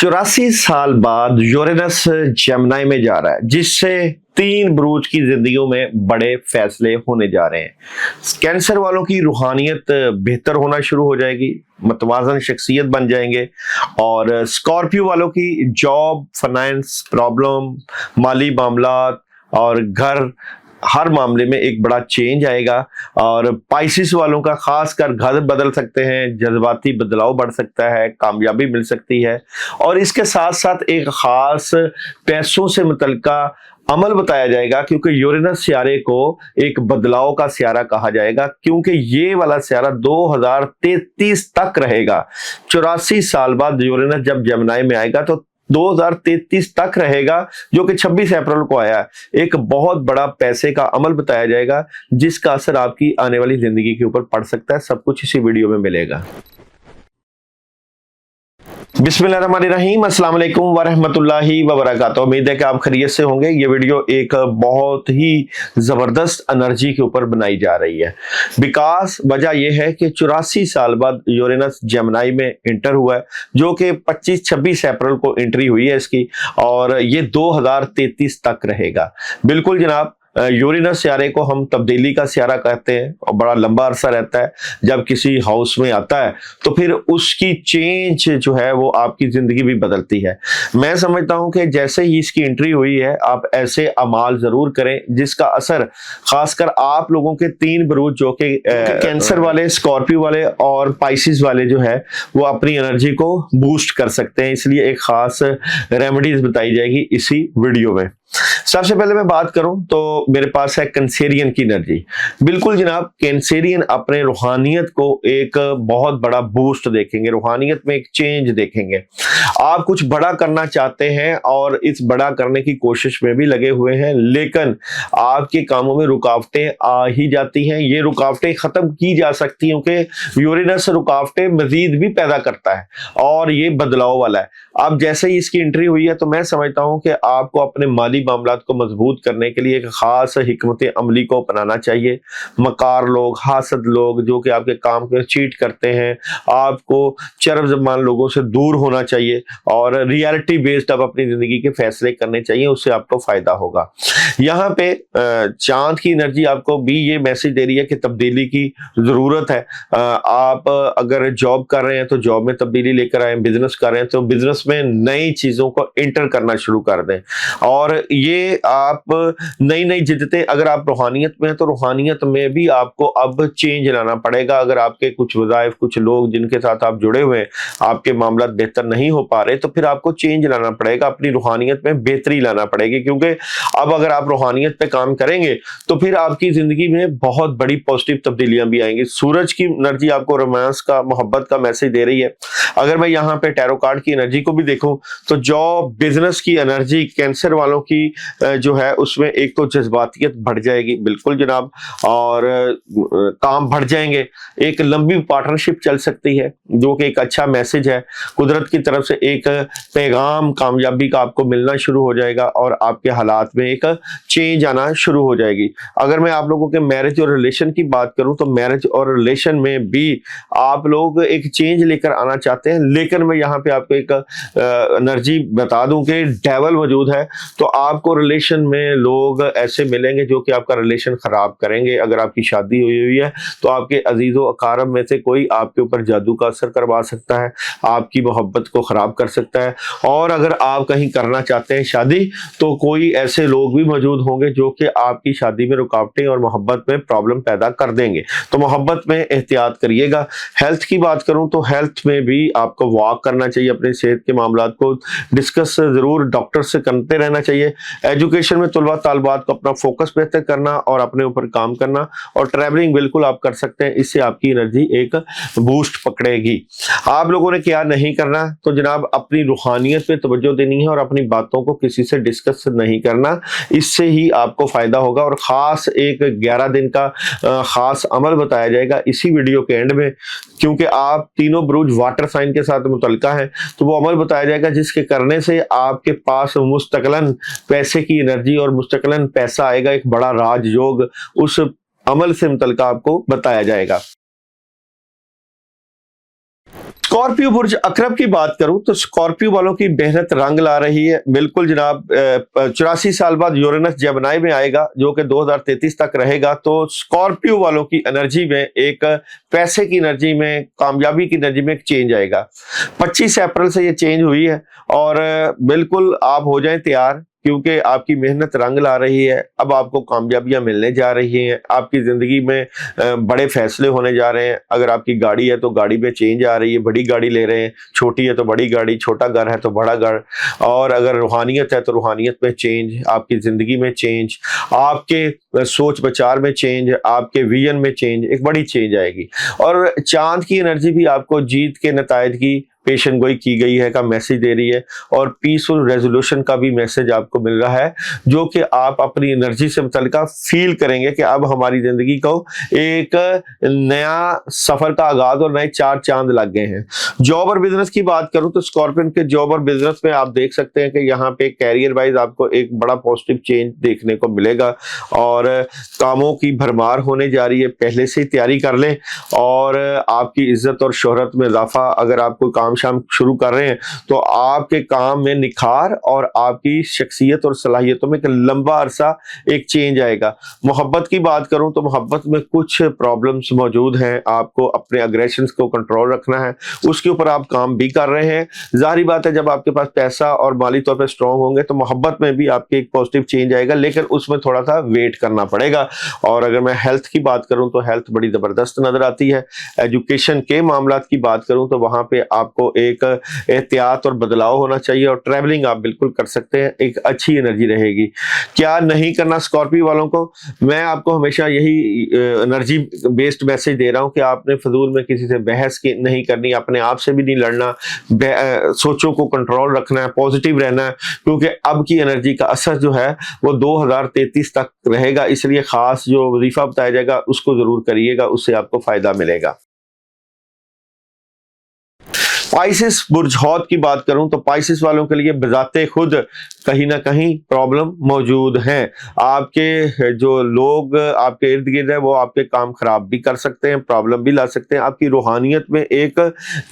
84 साल बाद Uranus Gemini में जा रहा है, जिससे 3 बुरूज की जिंदगियों में बड़े फैसले होने जा रहे हैं। कैंसर वालों की रूहानियत बेहतर होना शुरू हो जाएगी, मतवाजन शख्सियत बन जाएंगे, और स्कॉर्पियो वालों की जॉब, फाइनेंस प्रॉब्लम, माली मामलात और घर, हर मामले में एक बड़ा चेंज आएगा। और पाइसिस वालों का खासकर घर बदल सकते हैं, जज्बाती बदलाव बढ़ सकता है, कामयाबी मिल सकती है। और इसके साथ साथ एक खास पैसों से मुतल्लिका अमल बताया जाएगा, क्योंकि यूरेनस सियारे को एक बदलाव का सियारा कहा जाएगा, क्योंकि ये वाला सियारा 2033 तक रहेगा। 84 साल बाद यूरेनस जब जेमिनी में आएगा तो 2033 तक रहेगा, जो कि 26 अप्रैल को आया। एक बहुत बड़ा पैसे का अमल बताया जाएगा, जिसका असर आपकी आने वाली जिंदगी के ऊपर पड़ सकता है। सब कुछ इसी वीडियो में मिलेगा। बिस्मिल्लाहिर्रहमानिर्रहीम, अस्सलाम वालेकुम वरहमतुल्लाहि वबरकातुहू। उम्मीद है कि आप खैरियत से होंगे। ये वीडियो एक बहुत ही जबरदस्त एनर्जी के ऊपर बनाई जा रही है, बिकॉज वजह यह है कि 84 साल बाद यूरेनस जेमिनी में इंटर हुआ है, जो कि 25-26 अप्रैल को एंट्री हुई है इसकी, और ये 2033 तक रहेगा। बिल्कुल जनाब, यूरेनस सियारे को हम तब्दीली का सियारा कहते हैं और बड़ा लंबा अरसा रहता है। जब किसी हाउस में आता है तो फिर उसकी चेंज जो है वो आपकी जिंदगी भी बदलती है। मैं समझता हूं कि जैसे ही इसकी एंट्री हुई है, आप ऐसे अमाल जरूर करें जिसका असर खासकर आप लोगों के 3 बुरूज, जो कि कैंसर वाले, स्कॉर्पियो वाले और पाइसिस वाले जो है, वो अपनी एनर्जी को बूस्ट कर सकते हैं। इसलिए एक खास रेमेडीज बताई जाएगी इसी वीडियो में। सबसे पहले मैं बात करूं तो मेरे पास है कैंसेरियन की एनर्जी। बिल्कुल जनाब, कैंसेरियन अपने रूहानियत को एक बहुत बड़ा बूस्ट देखेंगे, रूहानियत में एक चेंज देखेंगे। आप कुछ बड़ा करना चाहते हैं और इस बड़ा करने की कोशिश में भी लगे हुए हैं, लेकिन आपके कामों में रुकावटें आ ही जाती हैं। ये रुकावटें खत्म की जा सकती हैं, क्योंकि यूरेनस रुकावटें मजीद भी पैदा करता है और ये बदलाव वाला है। अब जैसे ही इसकी एंट्री हुई है तो मैं समझता हूं कि आपको अपने माली मामलात को मजबूत करने के लिए एक खास हिकमत अमली को अपनाना चाहिए। मकार लोग, हासद लोग जो कि आपके काम को चीट करते हैं, आपको चरब ज़बान लोगों से दूर होना चाहिए और रियलिटी बेस्ड आप अपनी जिंदगी के फैसले करने चाहिए, उससे आपको फायदा होगा। यहाँ पे चांद की एनर्जी आपको भी ये मैसेज दे रही है कि तब्दीली की जरूरत है। आप अगर जॉब कर रहे हैं तो जॉब में तब्दीली लेकर आए, बिजनेस कर रहे हैं तो बिजनेस में नई चीजों को एंटर करना शुरू कर दें। और ये आप नई नई जिद्दतें, अगर आप रूहानियत में हैं तो रूहानियत में भी आपको अब चेंज लाना पड़ेगा। अगर आपके कुछ वज़ाइफ, कुछ लोग जिनके साथ आप जुड़े हुए हैं, आपके मामला बेहतर नहीं हो पा रहे, तो फिर आपको चेंज लाना पड़ेगा, अपनी रूहानियत में बेहतरी लाना पड़ेगी। क्योंकि अब अगर आप रूहानियत पे काम करेंगे तो फिर आपकी जिंदगी में बहुत बड़ी पॉजिटिव तब्दीलियां भी आएंगी। सूरज की एनर्जी आपको रोमांस का, मोहब्बत का मैसेज दे रही है। अगर मैं यहाँ पे टैरो कार्ड की एनर्जी को भी देखूं तो जॉब, बिजनेस की एनर्जी कैंसर वालों की जो है उसमें एक तो जज्बातियत बढ़ जाएगी, बिल्कुल जनाब, और काम बढ़ जाएंगे। एक लंबी पार्टनरशिप चल सकती है, जो कि एक अच्छा मैसेज है। कुदरत की तरफ से एक पैगाम कामयाबी का आपको मिलना शुरू हो जाएगा और आपके हालात में एक चेंज आना शुरू हो जाएगी। अगर मैं आप लोगों के मैरिज और रिलेशन की बात करूं तो मैरिज और रिलेशन में भी आप लोग एक चेंज लेकर आना चाहते हैं, लेकिन मैं यहाँ पे आपको एक एनर्जी बता दूं कि डेविल मौजूद है। तो आपको रिलेशन में लोग ऐसे मिलेंगे जो कि आपका रिलेशन खराब करेंगे। अगर आपकी शादी हुई है तो आपके अजीजों अकारब में से कोई आपके ऊपर जादू का असर करवा सकता है, आपकी मोहब्बत को खराब कर सकता है। और अगर आप कहीं करना चाहते हैं शादी, तो कोई ऐसे लोग भी मौजूद होंगे जो कि आपकी शादी में रुकावटें और मोहब्बत में प्रॉब्लम पैदा कर देंगे। तो मोहब्बत में एहतियात करिएगा। हेल्थ की बात करूं तो हेल्थ में भी आपको वॉक करना चाहिए, अपनी सेहत के मामलात को डिस्कस जरूर डॉक्टर से करते रहना चाहिए। एजुकेशन में तलबा तालिबात को अपना फोकस बेहतर करना और अपने ऊपर काम करना, और ट्रैवलिंग बिल्कुल आप कर सकते हैं, इससे आपकी एनर्जी एक बूस्ट पकड़ेगी। आप लोगों ने क्या नहीं करना तो जनाब, अपनी रूहानियत पे तवज्जो देनी है और अपनी बातों को किसी से डिस्कस नहीं करना, इससे ही आपको फायदा होगा। और खास एक 11 दिन का खास अमल बताया जाएगा इसी वीडियो के एंड में, क्योंकि आप तीनों बुरूज वाटर साइन के साथ मुतल्लिका है, तो वो अमल बताया जाएगा जिसके करने से आपके पास मुस्तकलन पैसे की एनर्जी और मुस्तकलन पैसा आएगा। एक बड़ा राजयोग उस अमल से मुतल्लिका आपको बताया जाएगा। स्कॉर्पियो बुर्ज अकरब की बात करूं तो स्कॉर्पियो वालों की मेहनत रंग ला रही है। बिल्कुल जनाब, 84 साल बाद यूरेनस जेमिनी में आएगा जो कि 2033 तक रहेगा। तो स्कॉर्पियो वालों की एनर्जी में एक पैसे की एनर्जी में, कामयाबी की एनर्जी में एक चेंज आएगा। 25 अप्रैल से ये चेंज हुई है और बिल्कुल आप हो जाएं तैयार, क्योंकि आपकी मेहनत रंग ला रही है। अब आपको कामयाबियां मिलने जा रही हैं। आपकी जिंदगी में बड़े फैसले होने जा रहे हैं। अगर आपकी गाड़ी है तो गाड़ी में चेंज आ रही है, बड़ी गाड़ी ले रहे हैं, छोटी है तो बड़ी गाड़ी, छोटा घर है तो बड़ा घर। और अगर रूहानियत है तो रूहानियत में चेंज, आपकी जिंदगी में चेंज, आपके सोच विचार में चेंज, आपके विजन में चेंज, एक बड़ी चेंज आएगी। और चांद की एनर्जी भी आपको जीत के नतायज की पेशन गोई की गई है का मैसेज दे रही है। और पीसफुल रेजोल्यूशन का भी मैसेज आपको मिल रहा है, जो कि आप अपनी एनर्जी से मुतल्लिक फील करेंगे कि अब हमारी जिंदगी को एक नया सफर का आगाज और नए चार चांद लग गए हैं। जॉब और बिजनेस की बात करूं तो स्कॉर्पियन के जॉब और बिजनेस में आप देख सकते हैं कि यहाँ पे कैरियर वाइज आपको एक बड़ा पॉजिटिव चेंज देखने को मिलेगा और कामों की भरमार होने जा रही है। पहले से ही तैयारी कर लें और आपकी इज्जत और शोहरत में इजाफा, अगर आप कोई काम शाम शुरू कर रहे हैं तो आपके काम में निखार और आपकी शख्सियत और सलाहियतों में एक लंबा अरसा एक चेंज आएगा। मोहब्बत की बात करूं तो मोहब्बत में कुछ प्रॉब्लम्स मौजूद हैं। आपको अपने अग्रेशंस को कंट्रोल रखना है, उसके ऊपर आप काम भी कर रहे हैं। जाहिर बात है जब आपके पास पैसा और माली तौर पर स्ट्रांग होंगे तो मोहब्बत में भी आपके एक पॉजिटिव चेंज आएगा, लेकिन उसमें थोड़ा सा वेट करना पड़ेगा। और अगर मैं हेल्थ की बात करूं तो हेल्थ बड़ी जबरदस्त नजर आती है। एजुकेशन के मामलात की बात करूं तो वहां पे आपको एक एहतियात और बदलाव होना चाहिए और ट्रैवलिंग आप बिल्कुल कर सकते हैं, एक अच्छी एनर्जी रहेगी। क्या नहीं करना स्कॉर्पियो वालों को, मैं आपको हमेशा यही एनर्जी बेस्ड मैसेज दे रहा हूं कि आपने फजूल में किसी से बहस की नहीं करनी, अपने आप से भी नहीं लड़ना, सोचों को कंट्रोल रखना है, पॉजिटिव रहना है, क्योंकि अब की एनर्जी का असर जो है वो 2033 तक रहेगा। इसलिए खास जो वजीफा बताया जाएगा उसको जरूर करिएगा, उससे आपको फायदा मिलेगा। पाइसिस बुर्ज हौद की बात करूं तो पाइसिस वालों के लिए बजाते खुद कहीं ना कहीं प्रॉब्लम मौजूद है। आपके जो लोग आपके इर्द गिर्द है वो आपके काम खराब भी कर सकते हैं, प्रॉब्लम भी ला सकते हैं। आपकी रूहानियत में एक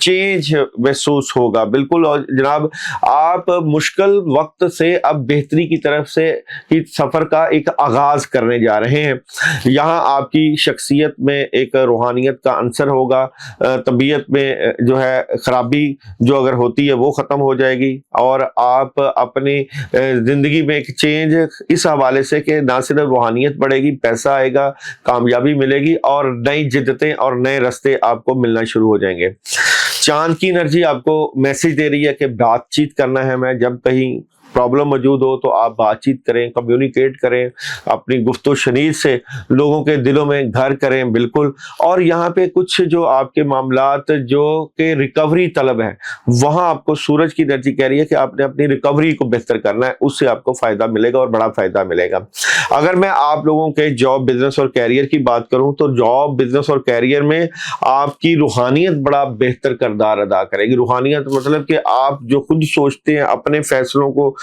चेंज महसूस होगा बिल्कुल। और जनाब आप मुश्किल वक्त से अब बेहतरी की तरफ से इस सफर का एक आगाज करने जा रहे हैं। यहाँ आपकी शख्सियत में एक रूहानियत का अंसर होगा। तबीयत में जो है खराबी जो अगर होती है वो खत्म हो जाएगी और आप अपनी जिंदगी में एक चेंज इस हवाले से कि ना सिर्फ रूहानियत बढ़ेगी, पैसा आएगा, कामयाबी मिलेगी और नई जिद्दतें और नए रास्ते आपको मिलना शुरू हो जाएंगे। चांद की एनर्जी आपको मैसेज दे रही है कि बातचीत करना है। मैं जब कहीं प्रॉब्लम मौजूद हो तो आप बातचीत करें, कम्युनिकेट करें, अपनी गुफ्तो शनीद से लोगों के दिलों में घर करें बिल्कुल। और यहाँ पे कुछ जो आपके मामलात जो के रिकवरी तलब है, वहाँ आपको सूरज की एनर्जी कह रही है कि आपने अपनी रिकवरी को बेहतर करना है, उससे आपको फायदा मिलेगा और बड़ा फायदा मिलेगा। अगर मैं आप लोगों के जॉब बिजनेस और कैरियर की बात करूं तो जॉब बिजनेस और कैरियर में आपकी रूहानियत बड़ा बेहतर किरदार अदा करेगी। रूहानियत मतलब कि आप जो खुद सोचते हैं अपने फैसलों को,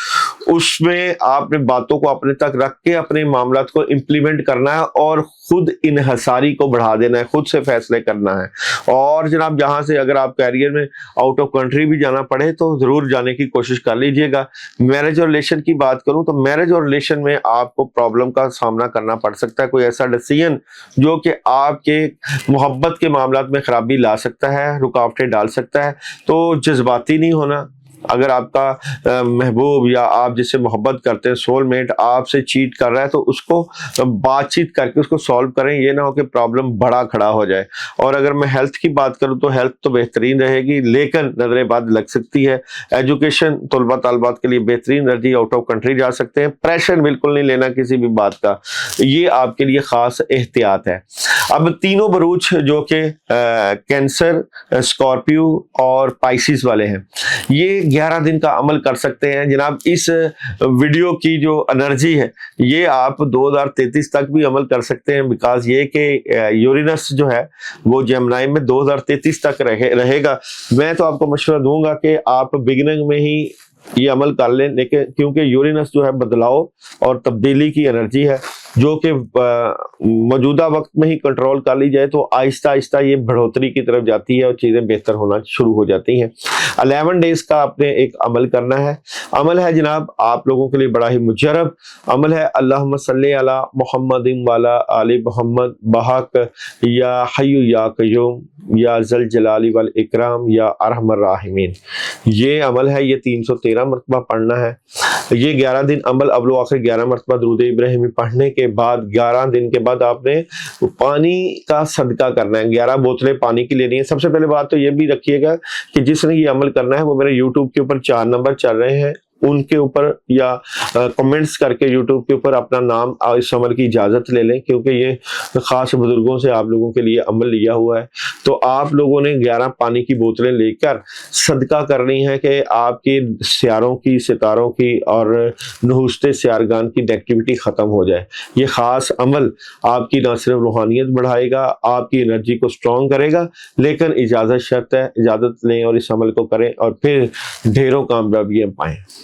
उसमें आपने बातों को अपने तक रख के अपने मामलात को इंप्लीमेंट करना है और खुद इन्हसारी को बढ़ा देना है, खुद से फैसले करना है। और जनाब यहाँ से अगर आप कैरियर में आउट ऑफ कंट्री भी जाना पड़े तो जरूर जाने की कोशिश कर लीजिएगा। मैरिज और रिलेशन की बात करूं तो मैरिज और रिलेशन में आपको प्रॉब्लम का सामना करना पड़ सकता है, कोई ऐसा डिसीजन जो कि आपके मोहब्बत के मामलात में खराबी ला सकता है, रुकावटें डाल सकता है। तो जज्बाती नहीं होना। अगर आपका महबूब या आप जिससे मोहब्बत करते हैं, सोलमेट आपसे चीट कर रहा है तो उसको बातचीत करके उसको सॉल्व करें, ये ना हो कि प्रॉब्लम बड़ा खड़ा हो जाए। और अगर मैं हेल्थ की बात करूं तो हेल्थ तो बेहतरीन रहेगी, लेकिन नजरें बाद लग सकती है। एजुकेशन तलबा तालबात के लिए बेहतरीन एनर्जी, आउट ऑफ कंट्री जा सकते हैं। प्रेशर बिल्कुल नहीं लेना किसी भी बात का, ये आपके लिए खास एहतियात है। अब तीनों बरूज जो कि कैंसर, स्कॉर्पियो और पाइसिस वाले हैं, ये 11 दिन का अमल कर सकते हैं। जनाब इस वीडियो की जो एनर्जी है ये आप 2033 तक भी अमल कर सकते हैं, बिकॉज ये कि यूरेनस जो है वो जेमिनी में 2033 तक रहेगा। मैं तो आपको मशवरा दूंगा कि आप बिगिनिंग में ही ये अमल कर लें, लेकिन क्योंकि यूरेनस जो है बदलाव और तब्दीली की एनर्जी है جو کہ موجودہ وقت میں ہی کنٹرول کر لی جائے تو آہستہ آہستہ یہ بڑھوتری کی طرف جاتی ہے اور چیزیں بہتر ہونا شروع ہو جاتی ہیں۔ 11 ڈیز کا آپ نے ایک عمل کرنا ہے۔ عمل ہے جناب آپ لوگوں کے لیے بڑا ہی مجرب عمل ہے۔ اللہم صلی علی محمد والا آل محمد بحق یا حی یا قیوم یا ذل جلال والاکرام یا ارحم الراحمین۔ یہ عمل ہے، یہ 313 مرتبہ پڑھنا ہے۔ یہ 11 دن عمل اول و آخر 11 مرتبہ درود ابراہیمی پڑھنے کے بعد 11 دن کے بعد آپ نے پانی کا صدقہ کرنا ہے۔ 11 بوتلیں پانی کی لینی ہے۔ سب سے پہلے بات تو یہ بھی رکھیے گا کہ جس نے یہ عمل کرنا ہے وہ میرے یوٹیوب کے اوپر 4 نمبر چل رہے ہیں، ان کے اوپر یا کمنٹس کر کے یوٹیوب کے اوپر اپنا نام اور اس عمل کی اجازت لے لیں، کیونکہ یہ خاص بزرگوں سے آپ لوگوں کے لیے عمل لیا ہوا ہے۔ تو آپ لوگوں نے 11 پانی کی بوتلیں لے کر صدقہ کرنی ہے کہ آپ کی سیاروں کی، ستاروں کی اور نحوست سیارگان کی نیگیٹیوٹی ختم ہو جائے۔ یہ خاص عمل آپ کی نہ صرف روحانیت بڑھائے گا، آپ کی انرجی کو سٹرونگ کرے گا، لیکن اجازت شرط ہے، اجازت لیں اور اس عمل کو کریں اور پھر ڈھیروں کامیابیاں پائیں۔